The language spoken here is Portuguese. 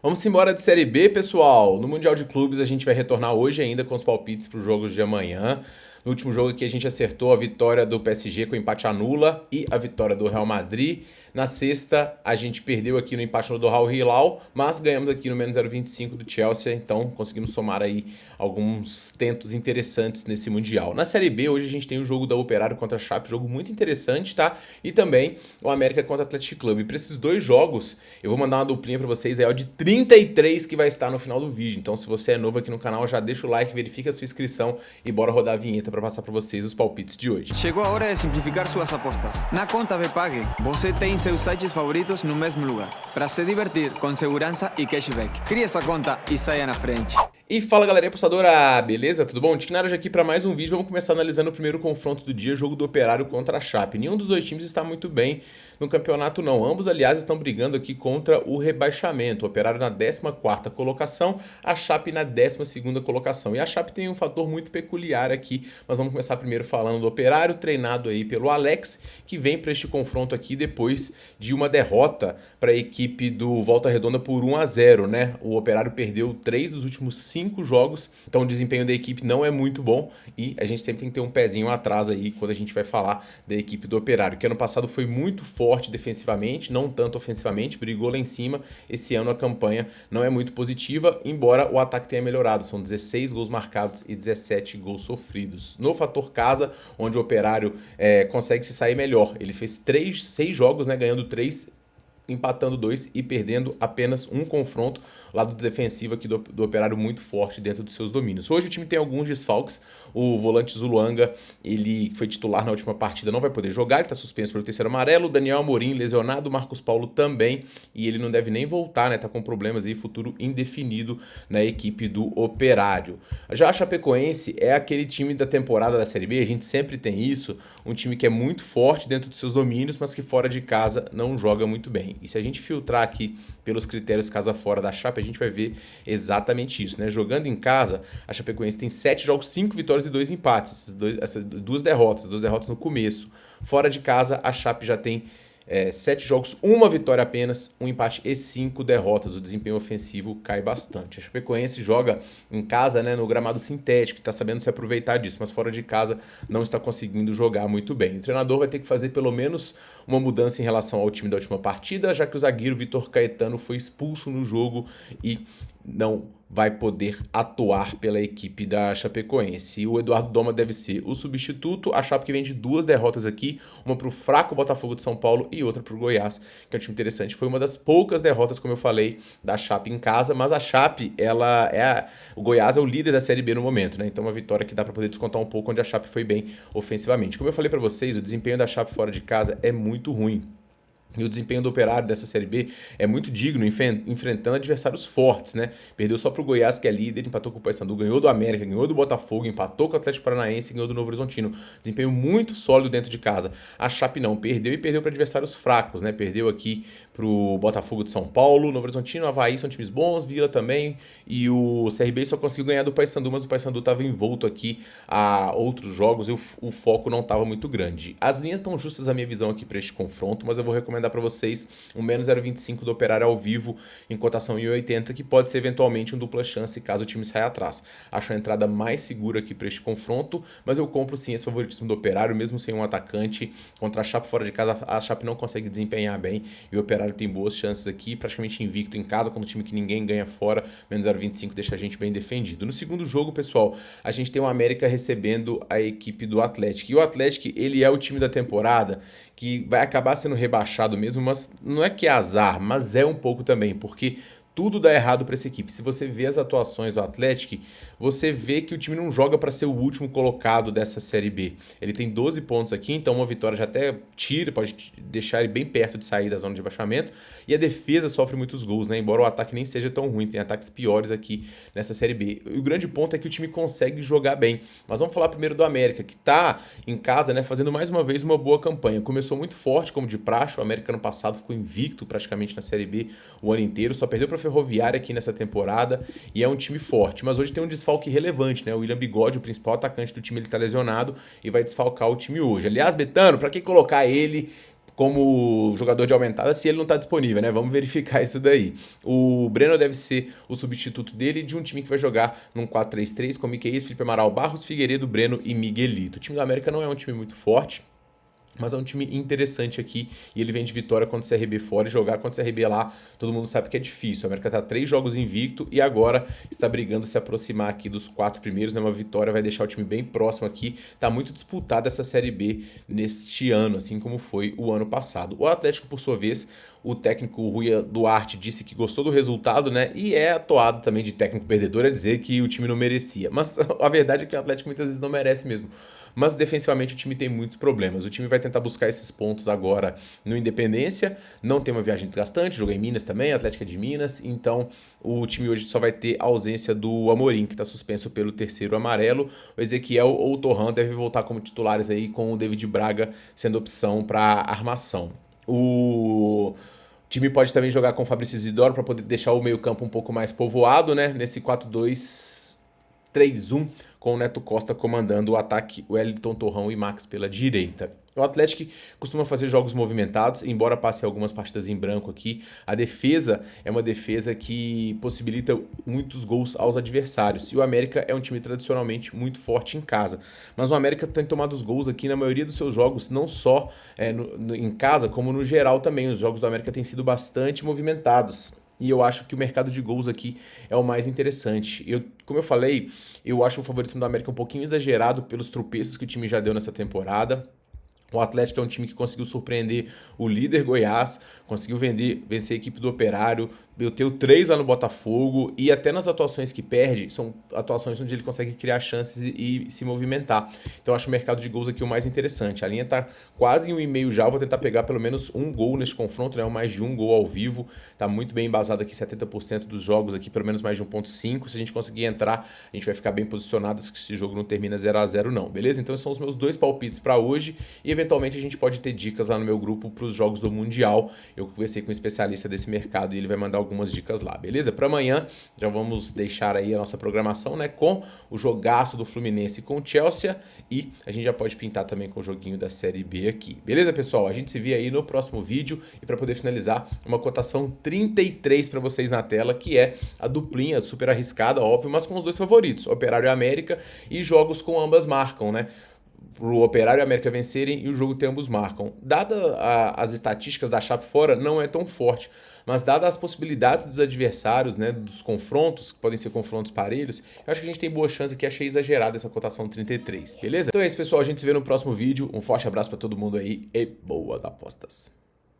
Vamos embora de Série B, pessoal. No Mundial de Clubes a gente vai retornar hoje ainda com os palpites para os jogos de amanhã. No último jogo aqui a gente acertou a vitória do PSG com empate anula e a vitória do Real Madrid. Na sexta a gente perdeu aqui no empate do Al Hilal, mas ganhamos aqui no menos 0,25 do Chelsea, então conseguimos somar aí alguns tentos interessantes nesse Mundial. Na Série B hoje a gente tem o jogo da Operário contra a Chape, jogo muito interessante, tá? E também o América contra o Atlético Clube. Para esses dois jogos eu vou mandar uma duplinha para vocês, é o de 33 que vai estar no final do vídeo. Então se você é novo aqui no canal, já deixa o like, verifica a sua inscrição e bora rodar a vinheta para passar para vocês os palpites de hoje. Chegou a hora de simplificar suas apostas. Na conta Bpag, você tem seus sites favoritos no mesmo lugar, para se divertir com segurança e cashback. Crie essa conta e saia na frente. E fala galerinha apostadora, beleza? Tudo bom? Tiquinaro aqui para mais um vídeo. Vamos começar analisando o primeiro confronto do dia, jogo do Operário contra a Chape. Nenhum dos dois times está muito bem no campeonato não. Ambos, aliás, estão brigando aqui contra o rebaixamento. O Operário na 14ª colocação, a Chape na 12ª colocação. E a Chape tem um fator muito peculiar aqui, mas vamos começar primeiro falando do Operário, treinado aí pelo Alex, que vem para este confronto aqui depois de uma derrota para a equipe do Volta Redonda por 1-0, né? O Operário perdeu 3 dos últimos 5 jogos, então o desempenho da equipe não é muito bom e a gente sempre tem que ter um pezinho atrás aí quando a gente vai falar da equipe do Operário, que ano passado foi muito forte defensivamente, não tanto ofensivamente, brigou lá em cima. Esse ano a campanha não é muito positiva, embora o ataque tenha melhorado, são 16 gols marcados e 17 gols sofridos. No fator casa, onde o Operário consegue se sair melhor, ele fez 6 jogos, né, ganhando 3, empatando 2 e perdendo apenas um confronto. Lado defensivo aqui do Operário muito forte dentro dos seus domínios. Hoje o time tem alguns desfalques. O volante Zuluanga, ele foi titular na última partida, não vai poder jogar, ele está suspenso pelo terceiro amarelo. Daniel Amorim lesionado, Marcos Paulo também, e ele não deve nem voltar, né? Tá com problemas aí, futuro indefinido na equipe do Operário. Já a Chapecoense é aquele time da temporada da Série B, a gente sempre tem isso, um time que é muito forte dentro dos seus domínios, mas que fora de casa não joga muito bem. E se a gente filtrar aqui pelos critérios casa fora da Chape, a gente vai ver exatamente isso, né? Jogando em casa, a Chapecoense tem 7 jogos, 5 vitórias e 2 empates. Essas duas derrotas no começo. Fora de casa, a Chape já tem 7 jogos, 1 vitória apenas, 1 empate e 5 derrotas. O desempenho ofensivo cai bastante. A Chapecoense joga em casa, né, no gramado sintético, está sabendo se aproveitar disso, mas fora de casa não está conseguindo jogar muito bem. O treinador vai ter que fazer pelo menos uma mudança em relação ao time da última partida, já que o zagueiro Vitor Caetano foi expulso no jogo e não vai poder atuar pela equipe da Chapecoense. E o Eduardo Doma deve ser o substituto. A Chape que vem de 2 derrotas aqui, uma para o fraco Botafogo de São Paulo e outra para o Goiás, que é um time interessante. Foi uma das poucas derrotas, como eu falei, da Chape em casa, mas a Chape, o Goiás é o líder da Série B no momento, né? Então uma vitória que dá para poder descontar um pouco onde a Chape foi bem ofensivamente. Como eu falei para vocês, o desempenho da Chape fora de casa é muito ruim. E o desempenho do Operário dessa Série B é muito digno, enfrentando adversários fortes, né? Perdeu só pro Goiás, que é líder, empatou com o Paysandu, ganhou do América, ganhou do Botafogo, empatou com o Atlético Paranaense e ganhou do Novo Horizontino. Desempenho muito sólido dentro de casa. A Chape não, perdeu e perdeu para adversários fracos, né? Perdeu aqui pro Botafogo de São Paulo, Novo Horizontino, Avaí são times bons, Vila também, e o CRB só conseguiu ganhar do Paysandu, mas o Paysandu estava envolto aqui a outros jogos e o foco não estava muito grande. As linhas estão justas, a minha visão aqui para este confronto, mas eu vou recomendar para vocês um menos 0,25 do Operário ao vivo em cotação em 80, que pode ser eventualmente um dupla chance caso o time saia atrás. Acho a entrada mais segura aqui para este confronto, mas eu compro sim esse favoritismo do Operário, mesmo sem um atacante. Contra a Chape fora de casa, a Chape não consegue desempenhar bem e o Operário tem boas chances aqui, praticamente invicto em casa, contra um time que ninguém ganha fora. Menos 0,25 deixa a gente bem defendido. No segundo jogo, pessoal, a gente tem o América recebendo a equipe do Atlético. E o Atlético, ele é o time da temporada que vai acabar sendo rebaixado mesmo, mas não é que é azar, mas é um pouco também, porque tudo dá errado para essa equipe. Se você vê as atuações do Atlético, você vê que o time não joga para ser o último colocado dessa Série B. Ele tem 12 pontos aqui, então uma vitória já até tira, pode deixar ele bem perto de sair da zona de rebaixamento. E a defesa sofre muitos gols, né? Embora o ataque nem seja tão ruim, tem ataques piores aqui nessa Série B. E o grande ponto é que o time consegue jogar bem. Mas vamos falar primeiro do América, que está em casa, né, fazendo mais uma vez uma boa campanha. Começou muito forte, como de praxe. O América no passado ficou invicto praticamente na Série B o ano inteiro, só perdeu para Ferroviária aqui nessa temporada e é um time forte, mas hoje tem um desfalque relevante, né? O William Bigode, o principal atacante do time, ele tá lesionado e vai desfalcar o time hoje. Aliás, Betano, para que colocar ele como jogador de aumentada se ele não tá disponível, né? Vamos verificar isso daí. O Breno deve ser o substituto dele de um time que vai jogar num 4-3-3 com Miqueis, Felipe Amaral, Barros, Figueiredo, Breno e Miguelito. O time do América não é um time muito forte, mas é um time interessante aqui e ele vem de vitória contra o CRB fora e jogar contra o CRB lá, todo mundo sabe que é difícil. O América tá 3 jogos invicto e agora está brigando se aproximar aqui dos 4 primeiros, né? Uma vitória vai deixar o time bem próximo aqui. Tá muito disputada essa Série B neste ano, assim como foi o ano passado. O Atlético, por sua vez, o técnico Rui Duarte disse que gostou do resultado, né? E é atuado também de técnico perdedor a dizer que o time não merecia. Mas a verdade é que o Atlético muitas vezes não merece mesmo. Mas defensivamente o time tem muitos problemas. O time vai tentar buscar esses pontos agora no Independência, não tem uma viagem desgastante, joga em Minas também, Atlético é de Minas, então o time hoje só vai ter a ausência do Amorim, que está suspenso pelo terceiro amarelo. O Ezequiel ou o Torran devem voltar como titulares aí, com o David Braga sendo opção para armação. O time pode também jogar com o Fabrício Isidoro para poder deixar o meio-campo um pouco mais povoado, né? Nesse 4-2-3-1, com o Neto Costa comandando o ataque, o Wellington, Torrão e Max pela direita. O Atlético costuma fazer jogos movimentados, embora passe algumas partidas em branco aqui. A defesa é uma defesa que possibilita muitos gols aos adversários. E o América é um time tradicionalmente muito forte em casa. Mas o América tem tomado os gols aqui na maioria dos seus jogos, não só em casa, como no geral também. Os jogos do América têm sido bastante movimentados. E eu acho que o mercado de gols aqui é o mais interessante. Como eu falei, eu acho o favoritismo do América um pouquinho exagerado pelos tropeços que o time já deu nessa temporada. O Atlético é um time que conseguiu surpreender o líder Goiás, conseguiu vencer a equipe do Operário, meteu 3 lá no Botafogo, e até nas atuações que perde, são atuações onde ele consegue criar chances e se movimentar. Então eu acho o mercado de gols aqui o mais interessante. A linha tá quase em 1,5 já, eu vou tentar pegar pelo menos um gol nesse confronto, né? Mais de um gol ao vivo, tá muito bem embasado aqui, 70% dos jogos aqui, pelo menos mais de 1,5. Se a gente conseguir entrar, a gente vai ficar bem posicionado, se esse jogo não termina 0-0 não, beleza? Então esses são os meus 2 palpites para hoje, e eventualmente a gente pode ter dicas lá no meu grupo para os jogos do Mundial. Eu conversei com um especialista desse mercado e ele vai mandar algumas dicas lá, beleza? Para amanhã já vamos deixar aí a nossa programação, né, com o jogaço do Fluminense com o Chelsea, e a gente já pode pintar também com o joguinho da Série B aqui. Beleza, pessoal? A gente se vê aí no próximo vídeo, e para poder finalizar, uma cotação 33 para vocês na tela, que é a duplinha super arriscada, óbvio, mas com os 2 favoritos, Operário e América, e jogos com ambas marcam, né? Pro Operário e América vencerem e o jogo ter ambos marcam. Dada as estatísticas da Chape fora, não é tão forte, mas dadas as possibilidades dos adversários, né, dos confrontos, que podem ser confrontos parelhos, eu acho que a gente tem boa chance aqui. Achei exagerada essa cotação 33, beleza? Então é isso, pessoal, a gente se vê no próximo vídeo, um forte abraço para todo mundo aí e boas apostas!